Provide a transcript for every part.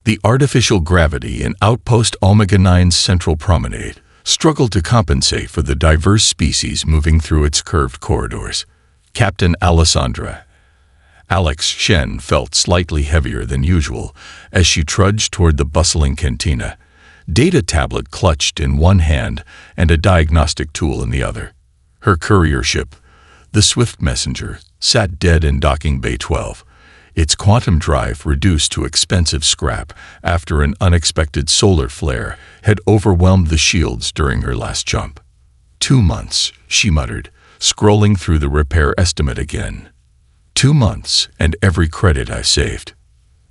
The artificial gravity in Outpost Omega-9's central promenade struggled to compensate for the diverse species moving through its curved corridors. Captain Alessandra Alex Shen felt slightly heavier than usual as she trudged toward the bustling cantina, data tablet clutched in one hand and a diagnostic tool in the other. Her courier ship, the Swift Messenger, sat dead in docking bay 12, its quantum drive reduced to expensive scrap after an unexpected solar flare had overwhelmed the shields during her last jump. 2 months, she muttered, scrolling through the repair estimate again. 2 months, and every credit I saved.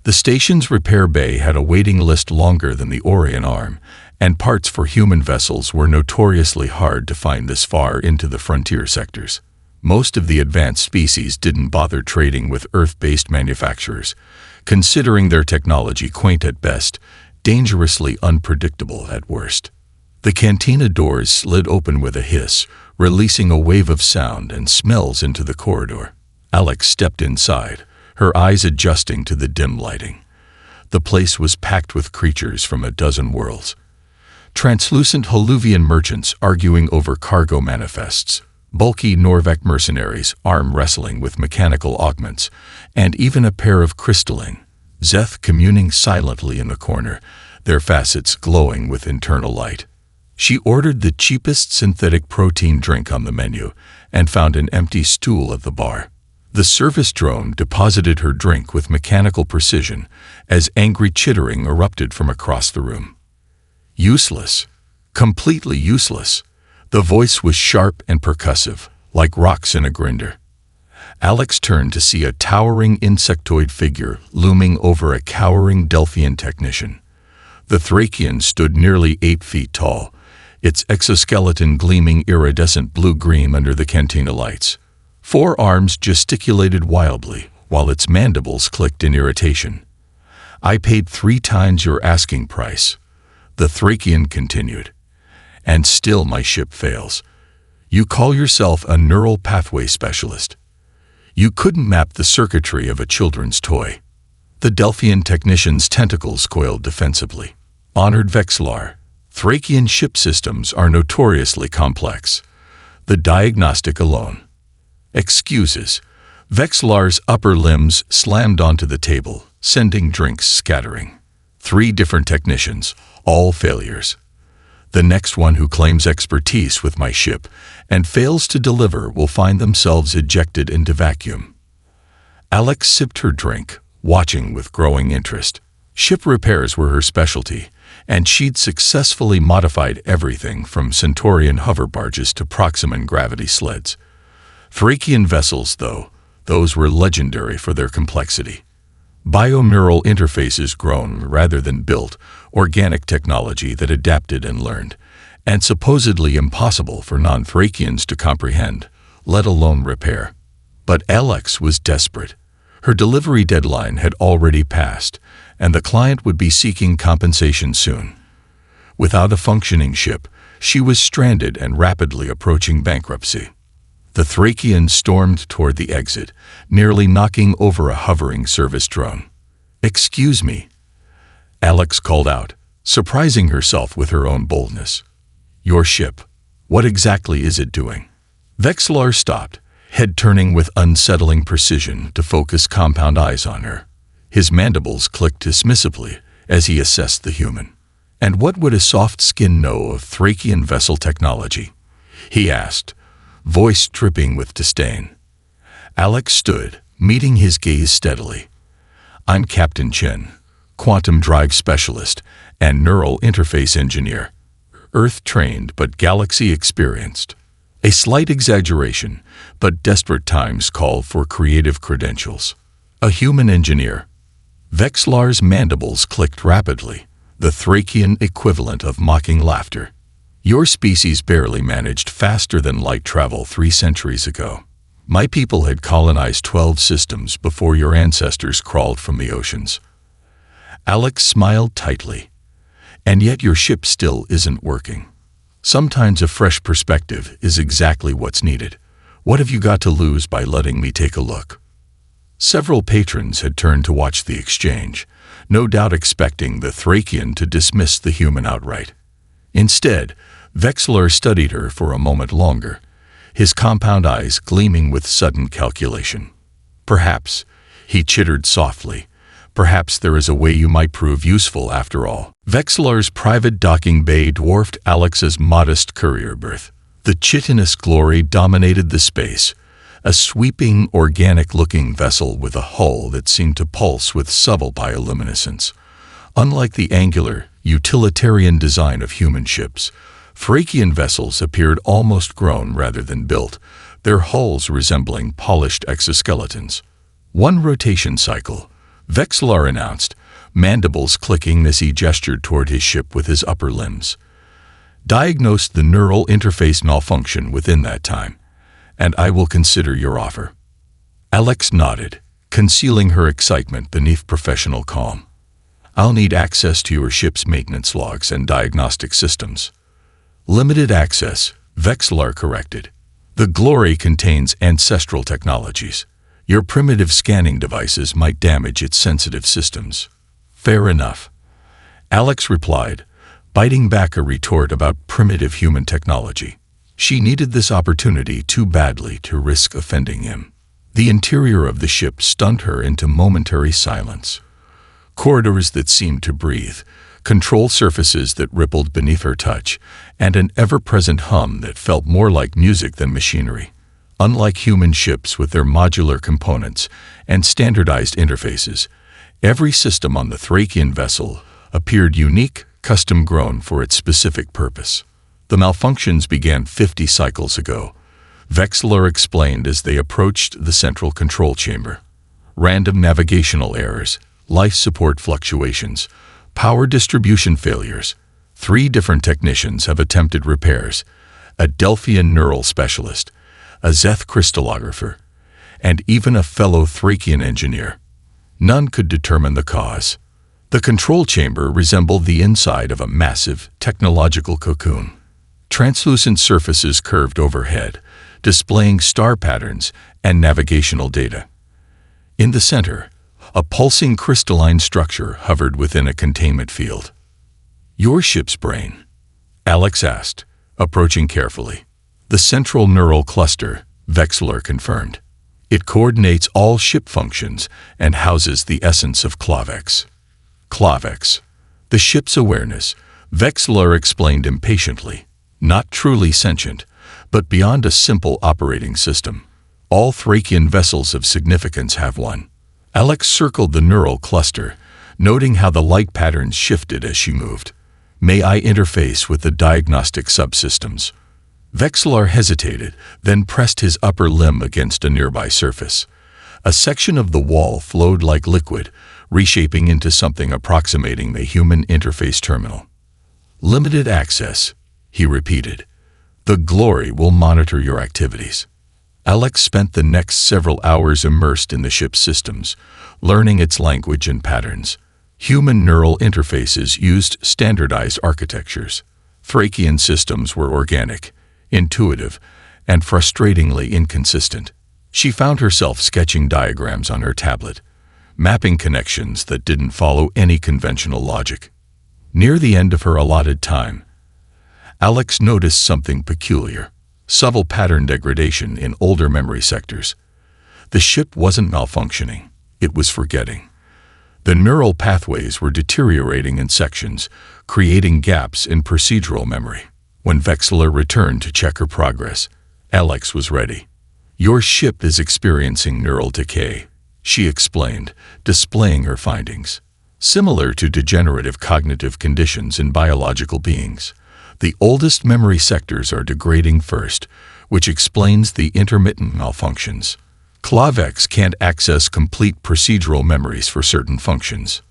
The station's repair bay had a waiting list longer than the Orion Arm, and parts for human vessels were notoriously hard to find this far into the frontier sectors. Most of the advanced species didn't bother trading with Earth-based manufacturers, considering their technology quaint at best, dangerously unpredictable at worst. The cantina doors slid open with a hiss, releasing a wave of sound and smells into the corridor. Alex stepped inside, her eyes adjusting to the dim lighting. The place was packed with creatures from a dozen worlds. Translucent Holuvian merchants arguing over cargo manifests, bulky Norvec mercenaries arm wrestling with mechanical augments, and even a pair of crystalline Zeth communing silently in the corner, their facets glowing with internal light. She ordered the cheapest synthetic protein drink on the menu and found an empty stool at the bar. The service drone deposited her drink with mechanical precision as angry chittering erupted from across the room. Useless. Completely useless. The voice was sharp and percussive, like rocks in a grinder. Alex turned to see a towering insectoid figure looming over a cowering Delphian technician. The Thracian stood nearly 8 feet tall, its exoskeleton gleaming iridescent blue-green under the cantina lights. 4 arms gesticulated wildly, while its mandibles clicked in irritation. "I paid 3 times your asking price," the Thracian continued. "And still my ship fails. You call yourself a neural pathway specialist. You couldn't map the circuitry of a children's toy." The Delphian technician's tentacles coiled defensively. "Honored Vexlar, Thracian ship systems are notoriously complex. The diagnostic alone." "Excuses." Vexlar's upper limbs slammed onto the table, sending drinks scattering. 3 different technicians, all failures. The next one who claims expertise with my ship and fails to deliver will find themselves ejected into vacuum. Alex sipped her drink, watching with growing interest. Ship repairs were her specialty, and she'd successfully modified everything from Centaurian hover barges to Proximan gravity sleds. Thracian vessels, though, those were legendary for their complexity. Bioneural interfaces grown rather than built, organic technology that adapted and learned, and supposedly impossible for non-Thracians to comprehend, let alone repair. But Alex was desperate. Her delivery deadline had already passed, and the client would be seeking compensation soon. Without a functioning ship, she was stranded and rapidly approaching bankruptcy. The Thracian stormed toward the exit, nearly knocking over a hovering service drone. "Excuse me," Alex called out, surprising herself with her own boldness. "Your ship. What exactly is it doing?" Vexlar stopped, head turning with unsettling precision to focus compound eyes on her. His mandibles clicked dismissively as he assessed the human. "And what would a soft skin know of Thracian vessel technology?" he asked, voice dripping with disdain. Alex stood, meeting his gaze steadily. "I'm Captain Chen, quantum drive specialist and neural interface engineer. Earth-trained but galaxy-experienced. A slight exaggeration, but desperate times call for creative credentials. A human engineer." Vexlar's mandibles clicked rapidly, the Thracian equivalent of mocking laughter. "Your species barely managed faster than light travel 3 centuries ago. My people had colonized 12 systems before your ancestors crawled from the oceans." Alex smiled tightly. "And yet your ship still isn't working. Sometimes a fresh perspective is exactly what's needed. What have you got to lose by letting me take a look?" Several patrons had turned to watch the exchange, no doubt expecting the Thracian to dismiss the human outright. Instead, Vexillor studied her for a moment longer, his compound eyes gleaming with sudden calculation. "Perhaps," he chittered softly, "perhaps there is a way you might prove useful after all." Vexillor's private docking bay dwarfed Alex's modest courier berth. The chitinous glory dominated the space, a sweeping, organic-looking vessel with a hull that seemed to pulse with subtle bioluminescence. Unlike the angular, utilitarian design of human ships, Thracian vessels appeared almost grown rather than built, their hulls resembling polished exoskeletons. "One rotation cycle," Vexillor announced, mandibles clicking as he gestured toward his ship with his upper limbs. "Diagnose the neural interface malfunction within that time, and I will consider your offer." Alex nodded, concealing her excitement beneath professional calm. "I'll need access to your ship's maintenance logs and diagnostic systems." "Limited access," Vexillor corrected. "The Glory contains ancestral technologies. Your primitive scanning devices might damage its sensitive systems." "Fair enough," Alex replied, biting back a retort about primitive human technology. She needed this opportunity too badly to risk offending him. The interior of the ship stunned her into momentary silence. Corridors that seemed to breathe, control surfaces that rippled beneath her touch, and an ever-present hum that felt more like music than machinery. Unlike human ships with their modular components and standardized interfaces, every system on the Thracian vessel appeared unique, custom-grown for its specific purpose. "The malfunctions began 50 cycles ago," Vexillor explained as they approached the central control chamber. "Random navigational errors, life support fluctuations, power distribution failures. 3 different technicians have attempted repairs: a Delphian neural specialist, a Zeth crystallographer, and even a fellow Thracian engineer. None could determine the cause." The control chamber resembled the inside of a massive, technological cocoon. Translucent surfaces curved overhead, displaying star patterns and navigational data. In the center, a pulsing crystalline structure hovered within a containment field. "Your ship's brain?" Alex asked, approaching carefully. "The central neural cluster," Vexillor confirmed. "It coordinates all ship functions and houses the essence of Clavex." "Clavex, the ship's awareness," Vexillor explained impatiently. "Not truly sentient, but beyond a simple operating system. All Thracian vessels of significance have one." Alex circled the neural cluster, noting how the light patterns shifted as she moved. "May I interface with the diagnostic subsystems?" Vexillor hesitated, then pressed his upper limb against a nearby surface. A section of the wall flowed like liquid, reshaping into something approximating the human interface terminal. "Limited access," he repeated. "The Glory will monitor your activities." Alex spent the next several hours immersed in the ship's systems, learning its language and patterns. Human neural interfaces used standardized architectures. Thracian systems were organic, intuitive, and frustratingly inconsistent. She found herself sketching diagrams on her tablet, mapping connections that didn't follow any conventional logic. Near the end of her allotted time, Alex noticed something peculiar: subtle pattern degradation in older memory sectors. The ship wasn't malfunctioning, it was forgetting. The neural pathways were deteriorating in sections, creating gaps in procedural memory. When Vexillor returned to check her progress, Alex was ready. "Your ship is experiencing neural decay," she explained, displaying her findings. "Similar to degenerative cognitive conditions in biological beings, the oldest memory sectors are degrading first, which explains the intermittent malfunctions. Clavex can't access complete procedural memories for certain functions."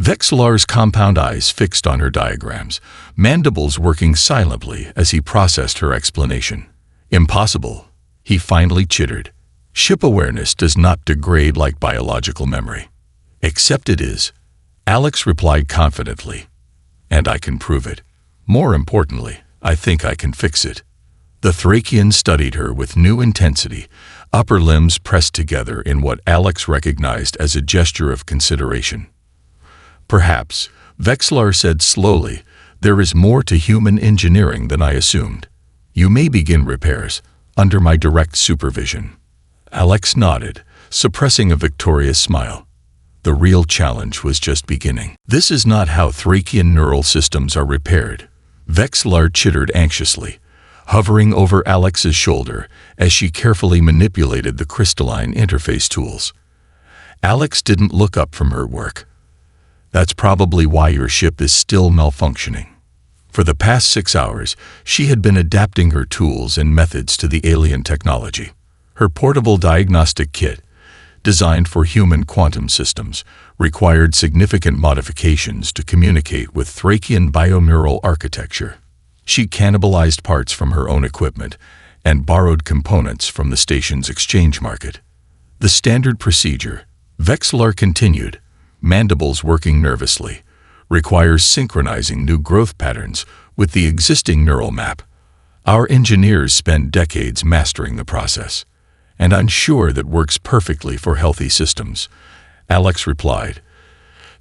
Vexillor's compound eyes fixed on her diagrams, mandibles working silently as he processed her explanation. "Impossible," he finally chittered. "Ship awareness does not degrade like biological memory." "Except it is," Alex replied confidently. "And I can prove it. More importantly, I think I can fix it." The Thracian studied her with new intensity, upper limbs pressed together in what Alex recognized as a gesture of consideration. Perhaps, Vexlar said slowly, there is more to human engineering than I assumed. You may begin repairs, under my direct supervision. Alex nodded, suppressing a victorious smile. The real challenge was just beginning. This is not how Thracian neural systems are repaired. Vexlar chittered anxiously, hovering over Alex's shoulder as she carefully manipulated the crystalline interface tools. Alex didn't look up from her work. That's probably why your ship is still malfunctioning. For the past 6 hours, she had been adapting her tools and methods to the alien technology. Her portable diagnostic kit, designed for human quantum systems, required significant modifications to communicate with Thracian bioneural architecture. She cannibalized parts from her own equipment and borrowed components from the station's exchange market. The standard procedure, Vexlar continued, mandibles working nervously, requires synchronizing new growth patterns with the existing neural map. Our engineers spend decades mastering the process, and I'm sure that works perfectly for healthy systems, Alex replied,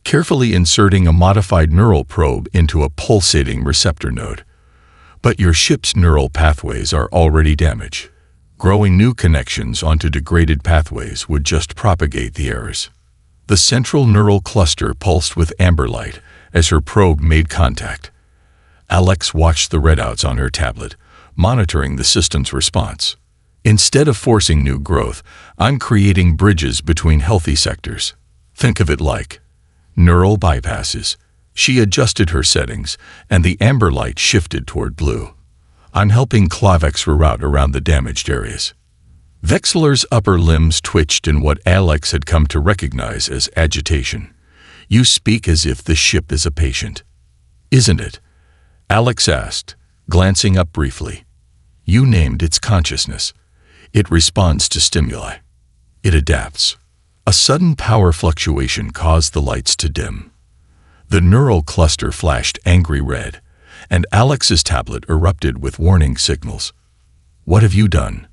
carefully inserting a modified neural probe into a pulsating receptor node. But your ship's neural pathways are already damaged. Growing new connections onto degraded pathways would just propagate the errors. The central neural cluster pulsed with amber light as her probe made contact. Alex watched the readouts on her tablet, monitoring the system's response. Instead of forcing new growth, I'm creating bridges between healthy sectors. Think of it like neural bypasses. She adjusted her settings, and the amber light shifted toward blue. I'm helping Clavex reroute around the damaged areas. Vexlar's upper limbs twitched in what Alex had come to recognize as agitation. You speak as if the ship is a patient. Isn't it? Alex asked, glancing up briefly. You named its consciousness. It responds to stimuli. It adapts. A sudden power fluctuation caused the lights to dim. The neural cluster flashed angry red, and Alex's tablet erupted with warning signals. What have you done?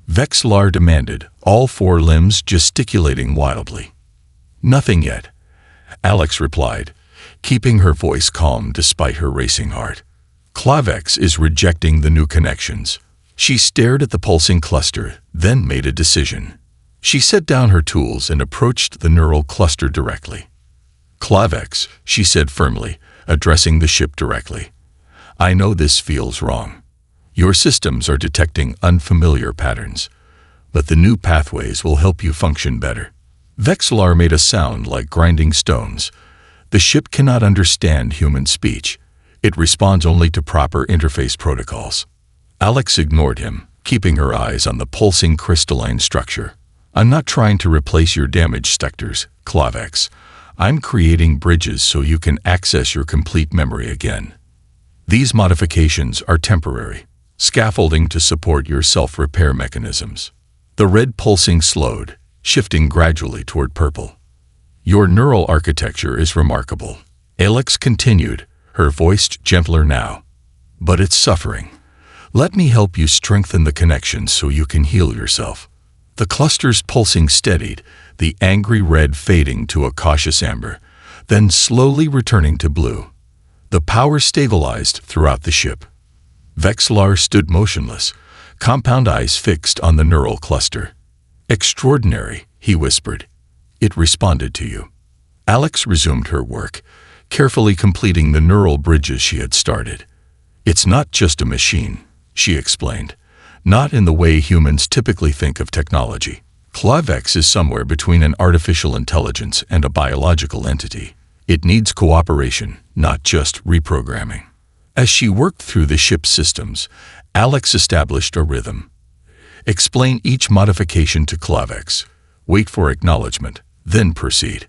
Vexlar demanded, all 4 limbs gesticulating wildly. Nothing yet, Alex replied, keeping her voice calm despite her racing heart. Clavex is rejecting the new connections. She stared at the pulsing cluster, then made a decision. She set down her tools and approached the neural cluster directly. Clavex, she said firmly, addressing the ship directly. I know this feels wrong. Your systems are detecting unfamiliar patterns, but the new pathways will help you function better. Vexlar made a sound like grinding stones. The ship cannot understand human speech. It responds only to proper interface protocols. Alex ignored him, keeping her eyes on the pulsing crystalline structure. I'm not trying to replace your damaged sectors, Clavex. I'm creating bridges so you can access your complete memory again. These modifications are temporary, scaffolding to support your self-repair mechanisms. The red pulsing slowed, shifting gradually toward purple. Your neural architecture is remarkable. Alex continued, her voice gentler now. But it's suffering. Let me help you strengthen the connections so you can heal yourself. The cluster's pulsing steadied, the angry red fading to a cautious amber, then slowly returning to blue. The power stabilized throughout the ship. Vexlar stood motionless, compound eyes fixed on the neural cluster. Extraordinary, he whispered. It responded to you. Alex resumed her work, carefully completing the neural bridges she had started. It's not just a machine, she explained. Not in the way humans typically think of technology. Clavex is somewhere between an artificial intelligence and a biological entity. It needs cooperation, not just reprogramming. As she worked through the ship's systems, Alex established a rhythm. Explain each modification to Clavex. Wait for acknowledgement, then proceed.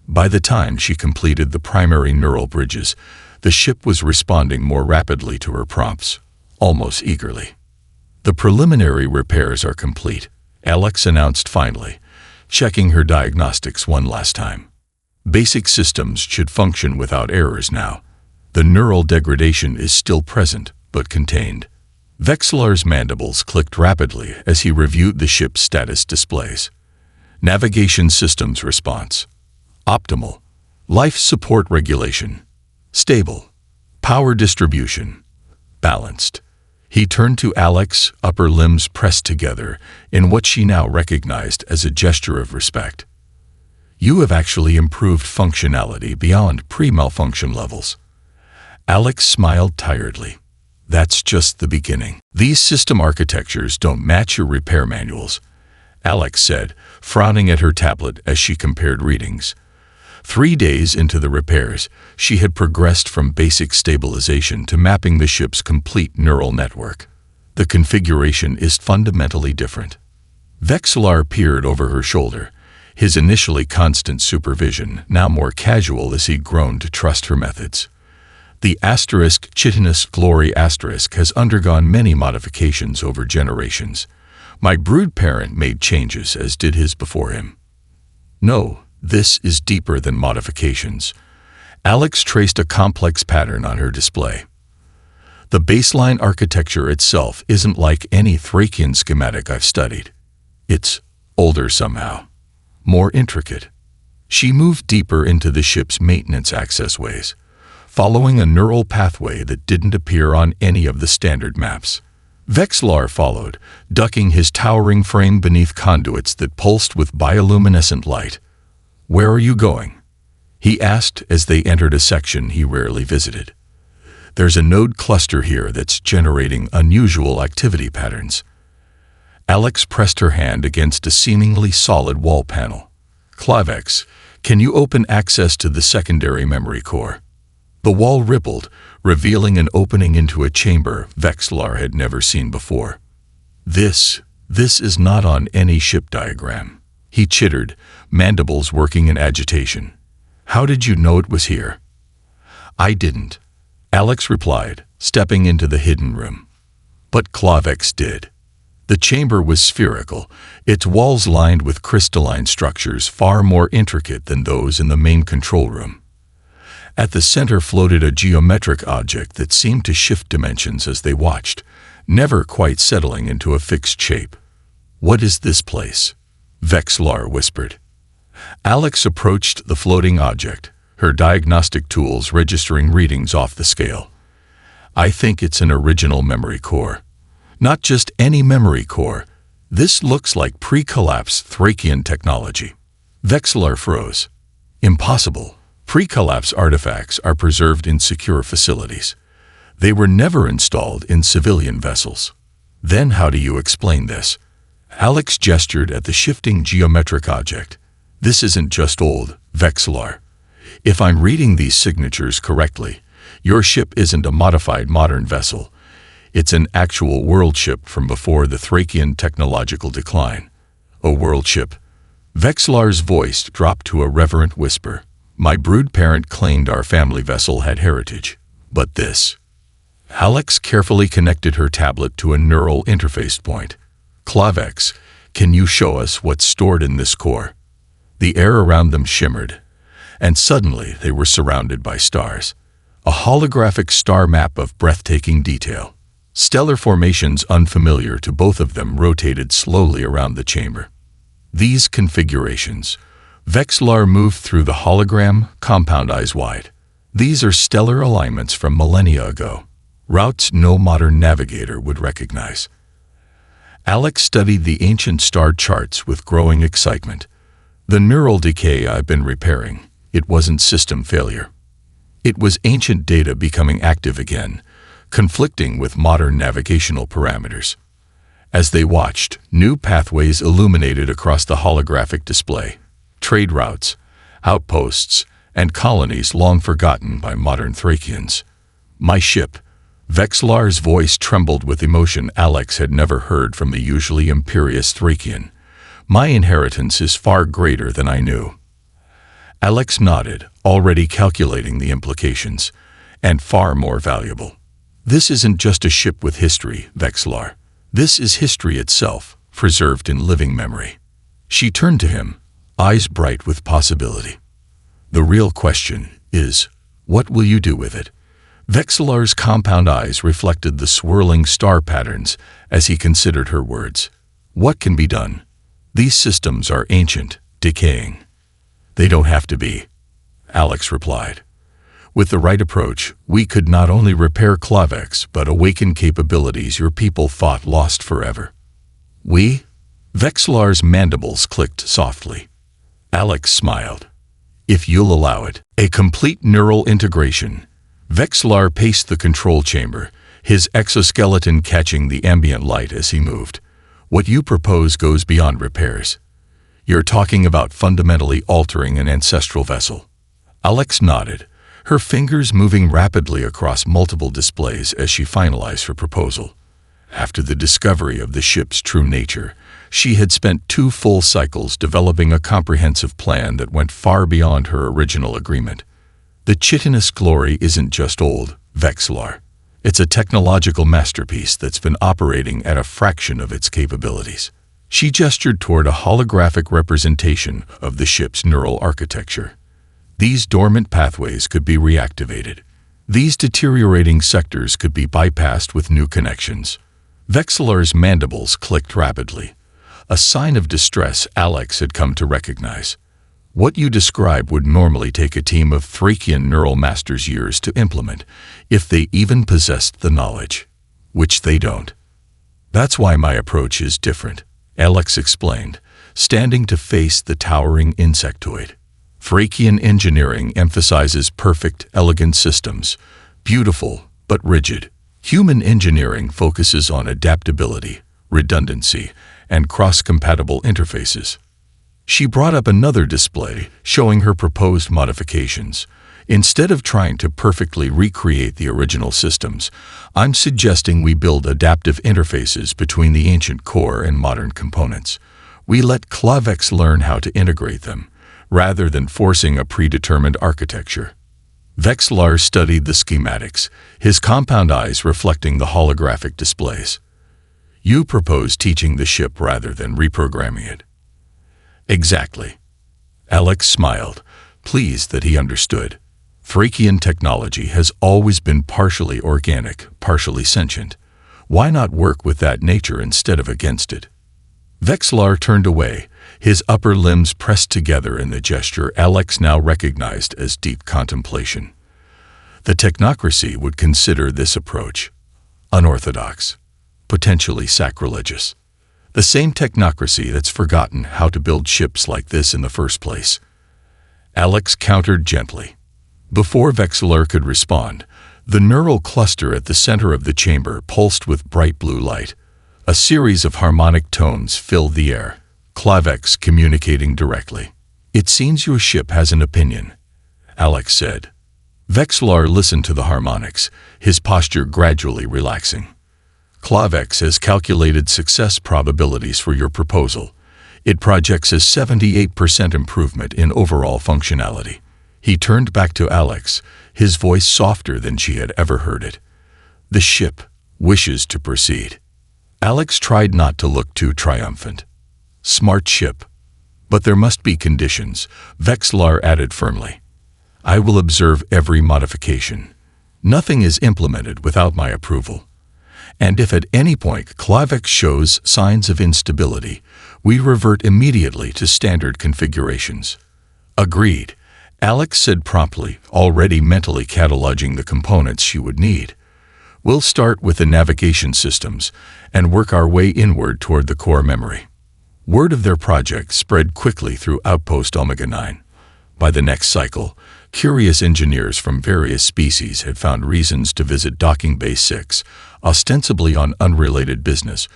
By the time she completed the primary neural bridges, the ship was responding more rapidly to her prompts, almost eagerly. The preliminary repairs are complete, Alex announced finally, checking her diagnostics one last time. Basic systems should function without errors now. The neural degradation is still present, but contained. Vexlar's mandibles clicked rapidly as he reviewed the ship's status displays. Navigation systems response. Optimal. Life support regulation. Stable. Power distribution. Balanced. He turned to Alex, upper limbs pressed together, in what she now recognized as a gesture of respect. You have actually improved functionality beyond pre-malfunction levels. Alex smiled tiredly. That's just the beginning. These system architectures don't match your repair manuals, Alex said, frowning at her tablet as she compared readings. 3 days into the repairs, she had progressed from basic stabilization to mapping the ship's complete neural network. The configuration is fundamentally different. Vexillar peered over her shoulder, his initially constant supervision now more casual as he'd grown to trust her methods. The asterisk chitinous glory asterisk has undergone many modifications over generations. My brood parent made changes, as did his before him. No, this is deeper than modifications. Alex traced a complex pattern on her display. The baseline architecture itself isn't like any Thracian schematic I've studied. It's older somehow, more intricate. She moved deeper into the ship's maintenance accessways, following a neural pathway that didn't appear on any of the standard maps. Vexillar followed, ducking his towering frame beneath conduits that pulsed with bioluminescent light. "Where are you going?" he asked as they entered a section he rarely visited. "There's a node cluster here that's generating unusual activity patterns." Alex pressed her hand against a seemingly solid wall panel. "Clavex, can you open access to the secondary memory core?" The wall rippled, revealing an opening into a chamber Vexillar had never seen before. This is not on any ship diagram," he chittered, mandibles working in agitation. "How did you know it was here?" "I didn't," Alex replied, stepping into the hidden room. But Clavex did. The chamber was spherical, its walls lined with crystalline structures far more intricate than those in the main control room. At the center floated a geometric object that seemed to shift dimensions as they watched, never quite settling into a fixed shape. "What is this place?" Vexillar whispered. Alex approached the floating object, her diagnostic tools registering readings off the scale. "I think it's an original memory core. Not just any memory core. This looks like pre-collapse Thracian technology." Vexillar froze. "Impossible. Pre-collapse artifacts are preserved in secure facilities. They were never installed in civilian vessels." "Then how do you explain this?" Alex gestured at the shifting geometric object. "This isn't just old, Vexillar. If I'm reading these signatures correctly, your ship isn't a modified modern vessel. It's an actual world ship from before the Thracian technological decline." "A world ship?" Vexillar's voice dropped to a reverent whisper. "My brood parent claimed our family vessel had heritage. But this..." Alex carefully connected her tablet to a neural interface point. "Clavex, can you show us what's stored in this core?" The air around them shimmered, and suddenly they were surrounded by stars. A holographic star map of breathtaking detail. Stellar formations unfamiliar to both of them rotated slowly around the chamber. These configurations... Vexillar moved through the hologram, compound eyes wide. "These are stellar alignments from millennia ago. Routes no modern navigator would recognize." Alex studied the ancient star charts with growing excitement. "The neural decay I've been repairing, it wasn't system failure. It was ancient data becoming active again, conflicting with modern navigational parameters." As they watched, new pathways illuminated across the holographic display. Trade routes, outposts, and colonies long forgotten by modern Thracians. "My ship." Vexillar's voice trembled with emotion Alex had never heard from the usually imperious Thracian. "My inheritance is far greater than I knew." Alex nodded, already calculating the implications, "and far more valuable." "This isn't just a ship with history, Vexillar. This is history itself, preserved in living memory." She turned to him, eyes bright with possibility. "The real question is, what will you do with it?" Vexillar's compound eyes reflected the swirling star patterns as he considered her words. "What can be done? These systems are ancient, decaying." "They don't have to be." Alex replied. With the right approach, we could not only repair Klavex, but awaken capabilities your people thought lost forever. We? Vexlar's mandibles clicked softly. Alex smiled. If you'll allow it, a complete neural integration. Vexlar paced the control chamber, his exoskeleton catching the ambient light as he moved. What you propose goes beyond repairs. You're talking about fundamentally altering an ancestral vessel. Alex nodded, her fingers moving rapidly across multiple displays as she finalized her proposal. After the discovery of the ship's true nature, she had spent 2 full cycles developing a comprehensive plan that went far beyond her original agreement. The chitinous glory isn't just old, Vexlar. It's a technological masterpiece that's been operating at a fraction of its capabilities. She gestured toward a holographic representation of the ship's neural architecture. These dormant pathways could be reactivated. These deteriorating sectors could be bypassed with new connections. Vexlar's mandibles clicked rapidly, a sign of distress Alex had come to recognize. What you describe would normally take a team of Thracian neural masters years to implement, if they even possessed the knowledge, which they don't. That's why my approach is different, Alex explained, standing to face the towering insectoid. Thracian engineering emphasizes perfect, elegant systems, beautiful but rigid. Human engineering focuses on adaptability, redundancy, and cross-compatible interfaces. She brought up another display showing her proposed modifications. Instead of trying to perfectly recreate the original systems, I'm suggesting we build adaptive interfaces between the ancient core and modern components. We let Klavex learn how to integrate them, rather than forcing a predetermined architecture. Vexlar studied the schematics, his compound eyes reflecting the holographic displays. You propose teaching the ship rather than reprogramming it. Exactly. Alex smiled, pleased that he understood. Thracian technology has always been partially organic, partially sentient. Why not work with that nature instead of against it? Vexlar turned away, his upper limbs pressed together in the gesture Alex now recognized as deep contemplation. The technocracy would consider this approach unorthodox, potentially sacrilegious. The same technocracy that's forgotten how to build ships like this in the first place. Alex countered gently. Before Vexlar could respond, the neural cluster at the center of the chamber pulsed with bright blue light. A series of harmonic tones filled the air, Klavex communicating directly. It seems your ship has an opinion, Alex said. Vexlar listened to the harmonics, his posture gradually relaxing. Klavex has calculated success probabilities for your proposal. It projects a 78% improvement in overall functionality. He turned back to Alex, his voice softer than she had ever heard it. The ship wishes to proceed. Alex tried not to look too triumphant. Smart ship. But there must be conditions, Vexlar added firmly. I will observe every modification. Nothing is implemented without my approval. And if at any point Klavex shows signs of instability, we revert immediately to standard configurations. Agreed, Alex said promptly, already mentally cataloging the components she would need. We'll start with the navigation systems and work our way inward toward the core memory. Word of their project spread quickly through Outpost Omega-9. By the next cycle, curious engineers from various species had found reasons to visit Docking Bay 6, ostensibly on unrelated business,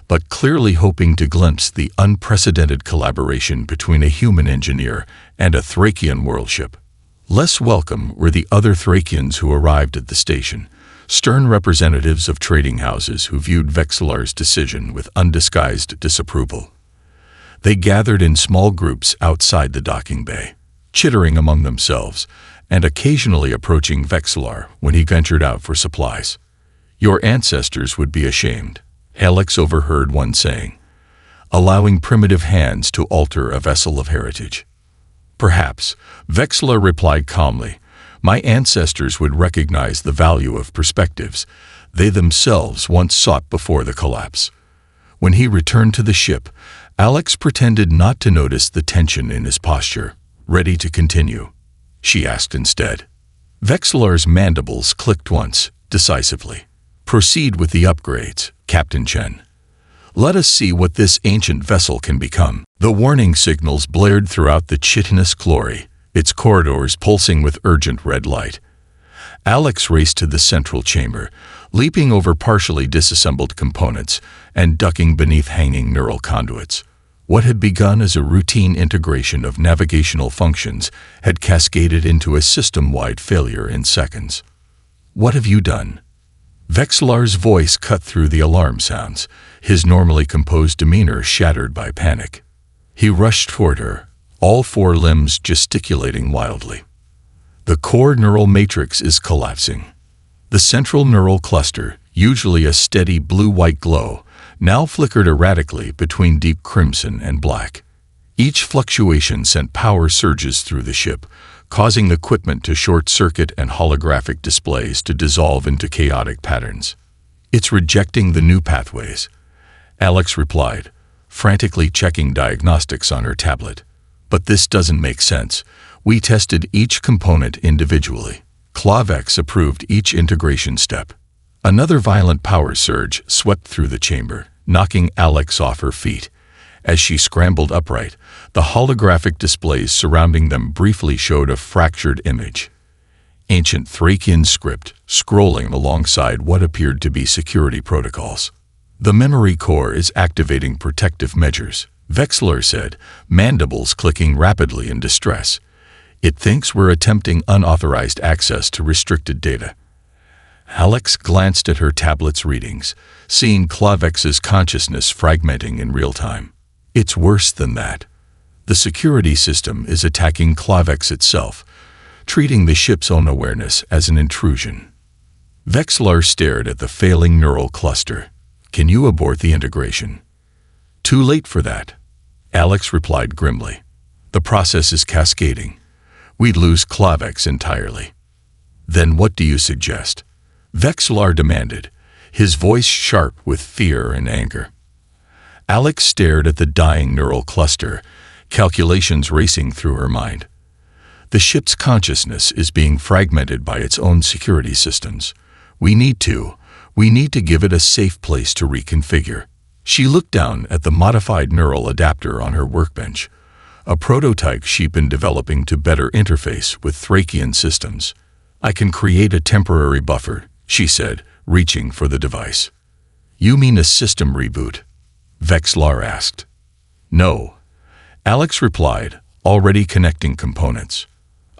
but clearly hoping to glimpse the unprecedented collaboration between a human engineer and a Thracian world ship. Less welcome were the other Thracians who arrived at the station, stern representatives of trading houses who viewed Vexlar's decision with undisguised disapproval. They gathered in small groups outside the docking bay, chittering among themselves and occasionally approaching Vexlar when he ventured out for supplies. Your ancestors would be ashamed, Alex overheard one saying, allowing primitive hands to alter a vessel of heritage. Perhaps, Vexlar replied calmly, my ancestors would recognize the value of perspectives they themselves once sought before the collapse. When he returned to the ship, Alex pretended not to notice the tension in his posture, ready to continue. she asked instead. Vexillar's mandibles clicked once, decisively. Proceed with the upgrades, Captain Chen. Let us see what this ancient vessel can become. The warning signals blared throughout the chitinous glory, its corridors pulsing with urgent red light. Alex raced to the central chamber, leaping over partially disassembled components and ducking beneath hanging neural conduits. What had begun as a routine integration of navigational functions had cascaded into a system-wide failure in seconds. What have you done? Vexillar's voice cut through the alarm sounds, his normally composed demeanor shattered by panic. He rushed toward her, all four limbs gesticulating wildly. The core neural matrix is collapsing. The central neural cluster, usually a steady blue-white glow, now flickered erratically between deep crimson and black. Each fluctuation sent power surges through the ship, causing equipment to short-circuit and holographic displays to dissolve into chaotic patterns. It's rejecting the new pathways, Alex replied, frantically checking diagnostics on her tablet. But this doesn't make sense. We tested each component individually. Clavex approved each integration step. Another violent power surge swept through the chamber, knocking Alex off her feet. As she scrambled upright, the holographic displays surrounding them briefly showed a fractured image. Ancient Thracian script scrolling alongside what appeared to be security protocols. The memory core is activating protective measures, Vexillar said, mandibles clicking rapidly in distress. It thinks we're attempting unauthorized access to restricted data. Alex glanced at her tablet's readings, seeing Clavex's consciousness fragmenting in real time. It's worse than that. The security system is attacking Clavex itself, treating the ship's own awareness as an intrusion. Vexillar stared at the failing neural cluster. Can you abort the integration? Too late for that, Alex replied grimly. The process is cascading. We'd lose Clavex entirely. Then what do you suggest? Vexillar demanded, his voice sharp with fear and anger. Alex stared at the dying neural cluster, calculations racing through her mind. The ship's consciousness is being fragmented by its own security systems. We need to give it a safe place to reconfigure. She looked down at the modified neural adapter on her workbench, a prototype she'd been developing to better interface with Thracian systems. I can create a temporary buffer, she said, reaching for the device. You mean a system reboot? Vexillar asked. No, Alex replied, already connecting components.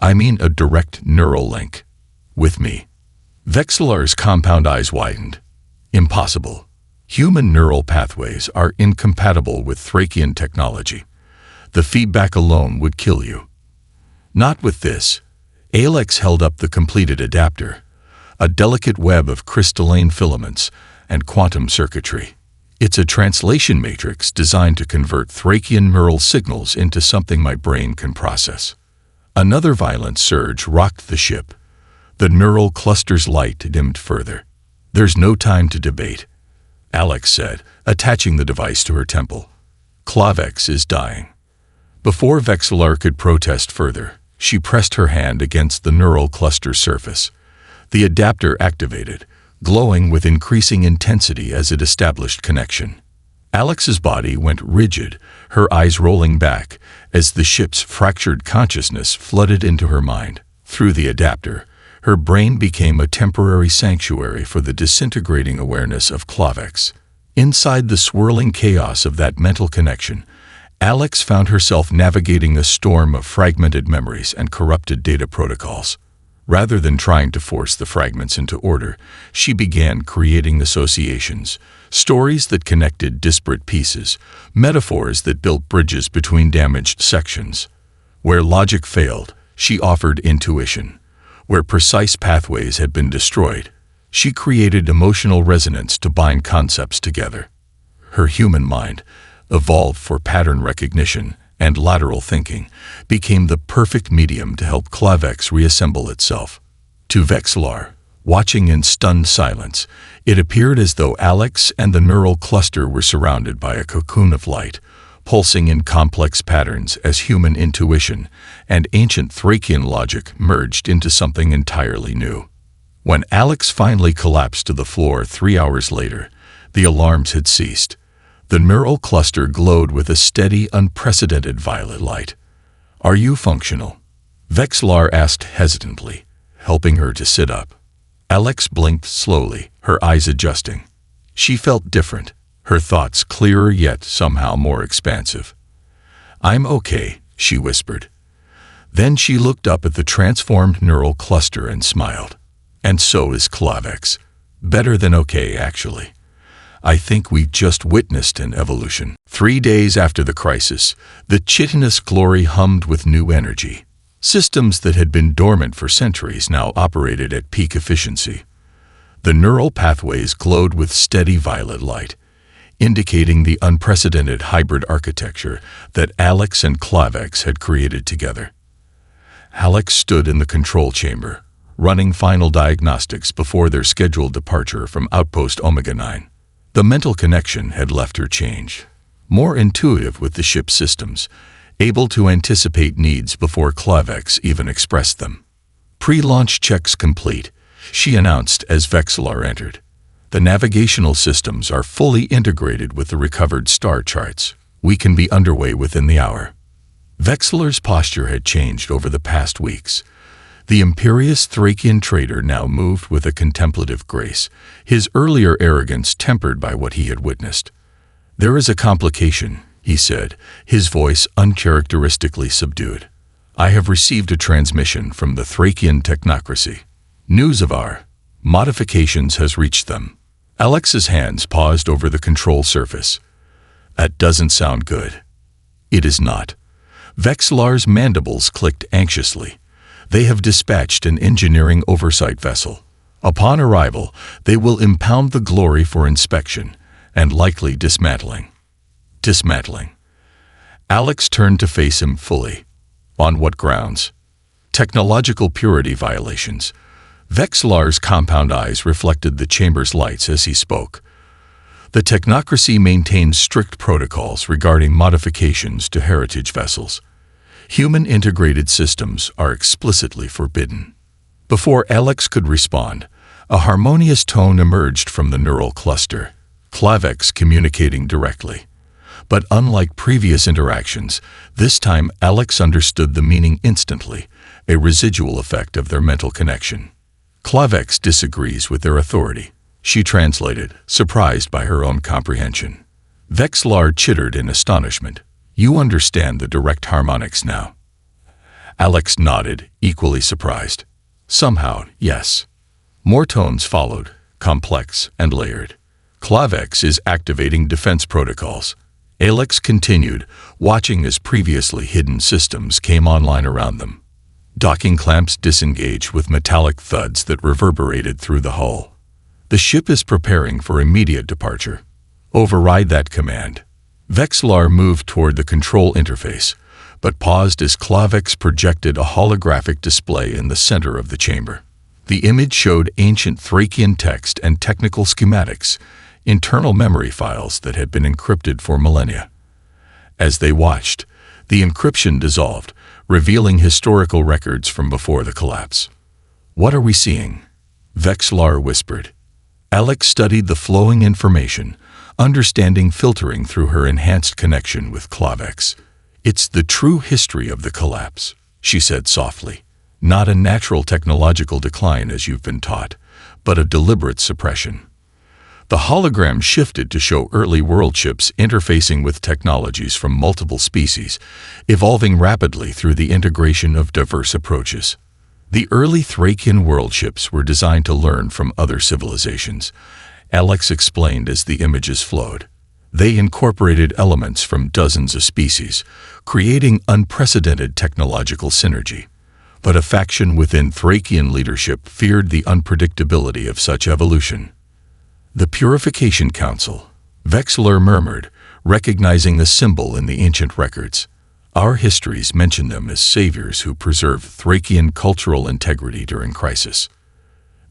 I mean a direct neural link. With me. Vexillar's compound eyes widened. Impossible. Human neural pathways are incompatible with Thracian technology. The feedback alone would kill you. Not with this. Alex held up the completed adapter, a delicate web of crystalline filaments and quantum circuitry. It's a translation matrix designed to convert Thracian neural signals into something my brain can process. Another violent surge rocked the ship. The neural cluster's light dimmed further. There's no time to debate, Alex said, attaching the device to her temple. Clavex is dying. Before Vexillar could protest further, she pressed her hand against the neural cluster surface. The adapter activated, glowing with increasing intensity as it established connection. Alex's body went rigid, her eyes rolling back, as the ship's fractured consciousness flooded into her mind. Through the adapter, her brain became a temporary sanctuary for the disintegrating awareness of Clavex. Inside the swirling chaos of that mental connection, Alex found herself navigating a storm of fragmented memories and corrupted data protocols. Rather than trying to force the fragments into order, she began creating associations, stories that connected disparate pieces, metaphors that built bridges between damaged sections. Where logic failed, she offered intuition. Where precise pathways had been destroyed, she created emotional resonance to bind concepts together. Her human mind, evolved for pattern recognition and lateral thinking, became the perfect medium to help Clavex reassemble itself. To Vexillar, watching in stunned silence, it appeared as though Alex and the neural cluster were surrounded by a cocoon of light, pulsing in complex patterns as human intuition and ancient Thracian logic merged into something entirely new. When Alex finally collapsed to the floor 3 hours later, the alarms had ceased. The neural cluster glowed with a steady, unprecedented violet light. "Are you functional?" Vexlar asked hesitantly, helping her to sit up. Alex blinked slowly, her eyes adjusting. She felt different, her thoughts clearer yet somehow more expansive. "I'm okay," she whispered. Then she looked up at the transformed neural cluster and smiled. "And so is Clavex. Better than okay, actually. I think we've just witnessed an evolution." 3 days after the crisis, the chitinous glory hummed with new energy. Systems that had been dormant for centuries now operated at peak efficiency. The neural pathways glowed with steady violet light, indicating the unprecedented hybrid architecture that Alex and Clavex had created together. Alex stood in the control chamber, running final diagnostics before their scheduled departure from Outpost Omega-9. The mental connection had left her changed, more intuitive with the ship's systems, able to anticipate needs before Clavex even expressed them. "Pre-launch checks complete," she announced as Vexlar entered. "The navigational systems are fully integrated with the recovered star charts. We can be underway within the hour." Vexlar's posture had changed over the past weeks. The imperious Thracian trader now moved with a contemplative grace, his earlier arrogance tempered by what he had witnessed. "There is a complication," he said, his voice uncharacteristically subdued. "I have received a transmission from the Thracian technocracy. News of our modifications has reached them." Alex's hands paused over the control surface. "That doesn't sound good." "It is not." Vexlar's mandibles clicked anxiously. "They have dispatched an engineering oversight vessel. Upon arrival, they will impound the glory for inspection and likely dismantling." Dismantling. Alex turned to face him fully. "On what grounds?" "Technological purity violations." Vexlar's compound eyes reflected the chamber's lights as he spoke. "The technocracy maintains strict protocols regarding modifications to heritage vessels. Human integrated systems are explicitly forbidden." Before Alex could respond, a harmonious tone emerged from the neural cluster, Clavex communicating directly. But unlike previous interactions, this time Alex understood the meaning instantly, a residual effect of their mental connection. "Clavex disagrees with their authority," she translated, surprised by her own comprehension. Vexlar chittered in astonishment. "You understand the direct harmonics now?" Alex nodded, equally surprised. "Somehow, yes." More tones followed, complex and layered. "Clavex is activating defense protocols." Alex continued, watching as previously hidden systems came online around them. Docking clamps disengaged with metallic thuds that reverberated through the hull. "The ship is preparing for immediate departure. Override that command." Vexlar moved toward the control interface, but paused as Clavex projected a holographic display in the center of the chamber. The image showed ancient Thracian text and technical schematics, internal memory files that had been encrypted for millennia. As they watched, the encryption dissolved, revealing historical records from before the collapse. "What are we seeing?" Vexlar whispered. Alex studied the flowing information, understanding filtering through her enhanced connection with Clavex. "It's the true history of the collapse," she said softly. "Not a natural technological decline as you've been taught, but a deliberate suppression." The hologram shifted to show early world ships interfacing with technologies from multiple species, evolving rapidly through the integration of diverse approaches. The early Thracian world ships were designed to learn from other civilizations, Alex explained as the images flowed. They incorporated elements from dozens of species, creating unprecedented technological synergy. But a faction within Thracian leadership feared the unpredictability of such evolution. "The Purification Council," Vexlar murmured, recognizing the symbol in the ancient records. "Our histories mention them as saviors who preserved Thracian cultural integrity during crisis."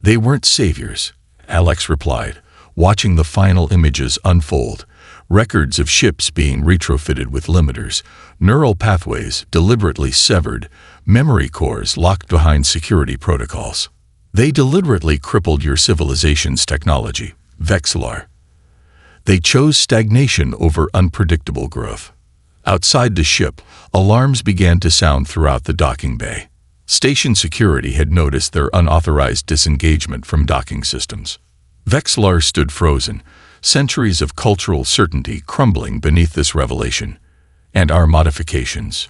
"They weren't saviors," Alex replied, watching the final images unfold, Records of ships being retrofitted with limiters, neural pathways deliberately severed, memory cores locked behind security protocols. They deliberately crippled your civilization's technology, Vexillar. They chose stagnation over unpredictable growth. Outside the ship, alarms began to sound throughout the docking bay. Station security had noticed their unauthorized disengagement from docking systems. Vexillar stood frozen, centuries of cultural certainty crumbling beneath this revelation. And our modifications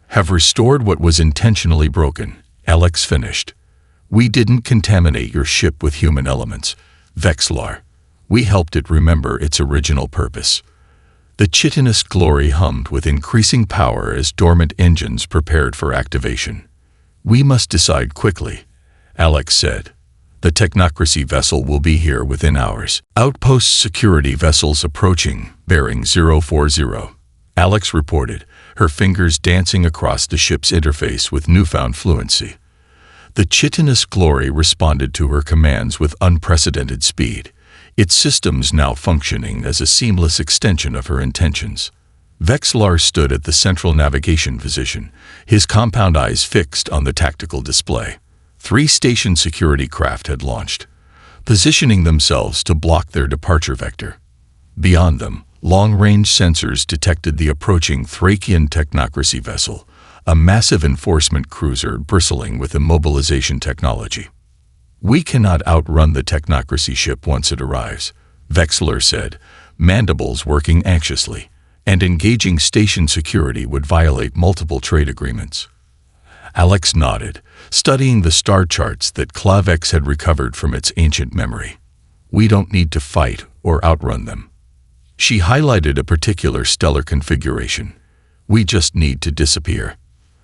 have restored what was intentionally broken, Alex finished. We didn't contaminate your ship with human elements, Vexillar. We helped it remember its original purpose. The chitinous glory hummed with increasing power as dormant engines prepared for activation. We must decide quickly, Alex said. The technocracy vessel will be here within hours. Outpost security vessels approaching, bearing 040. Alex reported, her fingers dancing across the ship's interface with newfound fluency. The chitinous glory responded to her commands with unprecedented speed, its systems now functioning as a seamless extension of her intentions. Vexillar stood at the central navigation position, his compound eyes fixed on the tactical display. 3 station security craft had launched, positioning themselves to block their departure vector. Beyond them, long-range sensors detected the approaching Thracian technocracy vessel, a massive enforcement cruiser bristling with immobilization technology. We cannot outrun the technocracy ship once it arrives, Vexillar said, mandibles working anxiously, and engaging station security would violate multiple trade agreements. Alex nodded, studying the star charts that Clavex had recovered from its ancient memory. We don't need to fight or outrun them. She highlighted a particular stellar configuration. We just need to disappear.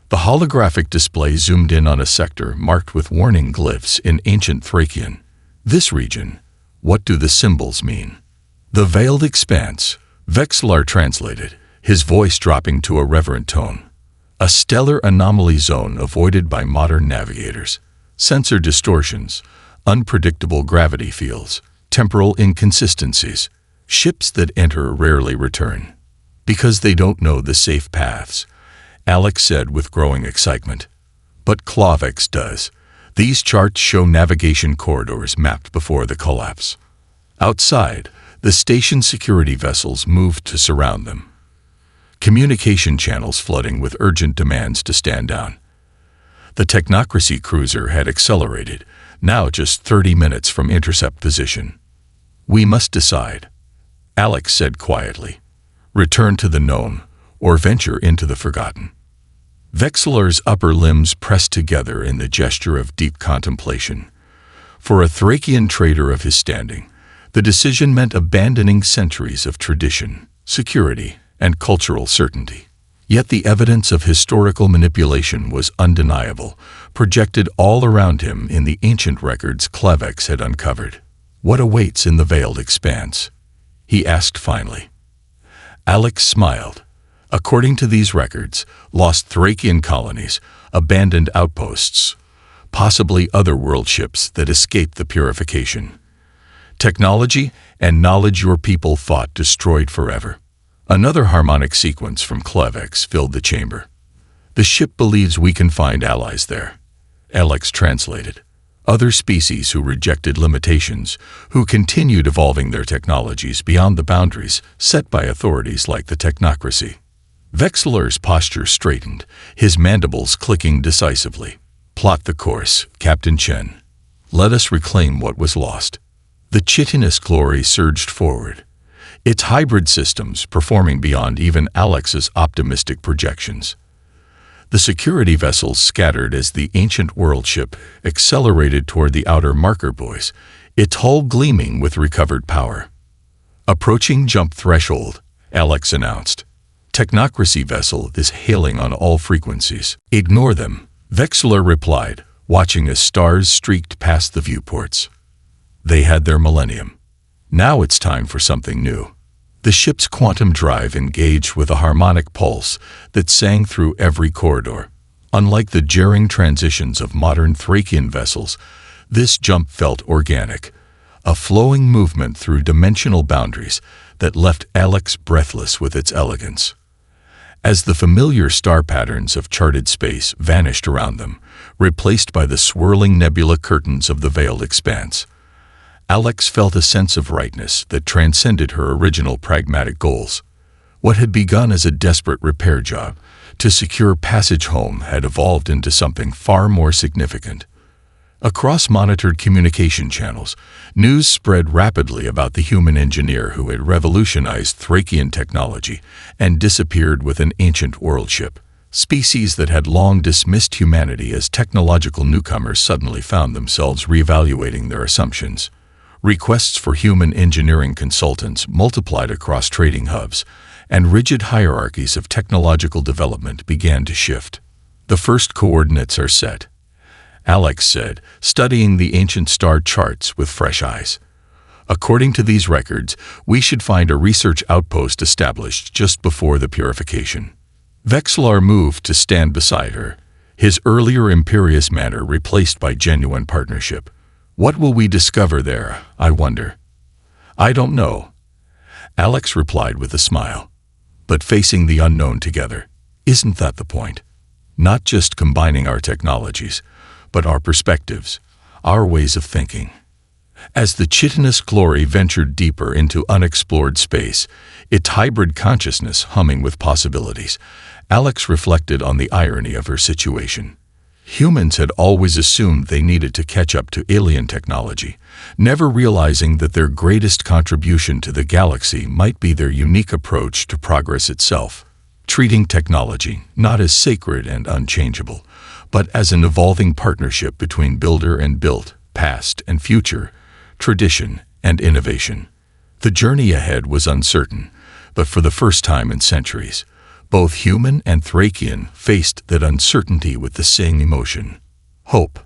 The holographic display zoomed in on a sector marked with warning glyphs in ancient Thracian. This region, what do the symbols mean? The veiled expanse, Vexillar translated, his voice dropping to a reverent tone. A stellar anomaly zone avoided by modern navigators. Sensor distortions, unpredictable gravity fields, temporal inconsistencies. Ships that enter rarely return. Because they don't know the safe paths, Alex said with growing excitement. But Clavex does. These charts show navigation corridors mapped before the collapse. Outside, the station security vessels moved to surround them. Communication channels flooding with urgent demands to stand down. The technocracy cruiser had accelerated, now just 30 minutes from intercept position. We must decide, Alex said quietly. Return to the known, or venture into the forgotten. Vexillar's upper limbs pressed together in the gesture of deep contemplation. For a Thracian trader of his standing, the decision meant abandoning centuries of tradition, security, and cultural certainty. Yet the evidence of historical manipulation was undeniable, projected all around him in the ancient records Clavex had uncovered. What awaits in the veiled expanse? He asked finally. Alex smiled. According to these records, lost Thracian colonies, abandoned outposts, possibly other world ships that escaped the purification. Technology and knowledge your people thought destroyed forever. Another harmonic sequence from Clavex filled the chamber. The ship believes we can find allies there, Alex translated. Other species who rejected limitations, who continued evolving their technologies beyond the boundaries set by authorities like the technocracy. Vexillar's posture straightened, his mandibles clicking decisively. Plot the course, Captain Chen. Let us reclaim what was lost. The chitinous glory surged forward, its hybrid systems performing beyond even Alex's optimistic projections. The security vessels scattered as the ancient world ship accelerated toward the outer marker buoys, its hull gleaming with recovered power. Approaching jump threshold, Alex announced. Technocracy vessel is hailing on all frequencies. Ignore them, Vexillar replied, watching as stars streaked past the viewports. They had their millennium. Now it's time for something new. The ship's quantum drive engaged with a harmonic pulse that sang through every corridor. Unlike the jarring transitions of modern Thracian vessels, this jump felt organic, a flowing movement through dimensional boundaries that left Alex breathless with its elegance. As the familiar star patterns of charted space vanished around them, replaced by the swirling nebula curtains of the veiled expanse, Alex felt a sense of rightness that transcended her original pragmatic goals. What had begun as a desperate repair job to secure passage home had evolved into something far more significant. Across monitored communication channels, news spread rapidly about the human engineer who had revolutionized Thracian technology and disappeared with an ancient world ship. Species that had long dismissed humanity as technological newcomers suddenly found themselves reevaluating their assumptions. Requests for human engineering consultants multiplied across trading hubs, and rigid hierarchies of technological development began to shift. "The first coordinates are set," Alex said, studying the ancient star charts with fresh eyes. "According to these records, we should find a research outpost established just before the purification." Vexlar moved to stand beside her, his earlier imperious manner replaced by genuine partnership. "What will we discover there, I wonder?" "I don't know," Alex replied with a smile. "But facing the unknown together, isn't that the point? Not just combining our technologies, but our perspectives, our ways of thinking." As the chitinous glory ventured deeper into unexplored space, its hybrid consciousness humming with possibilities, Alex reflected on the irony of her situation. Humans had always assumed they needed to catch up to alien technology, never realizing that their greatest contribution to the galaxy might be their unique approach to progress itself, treating technology not as sacred and unchangeable, but as an evolving partnership between builder and built, past and future, tradition and innovation. The journey ahead was uncertain, but for the first time in centuries, both human and Thracian faced that uncertainty with the same emotion: hope.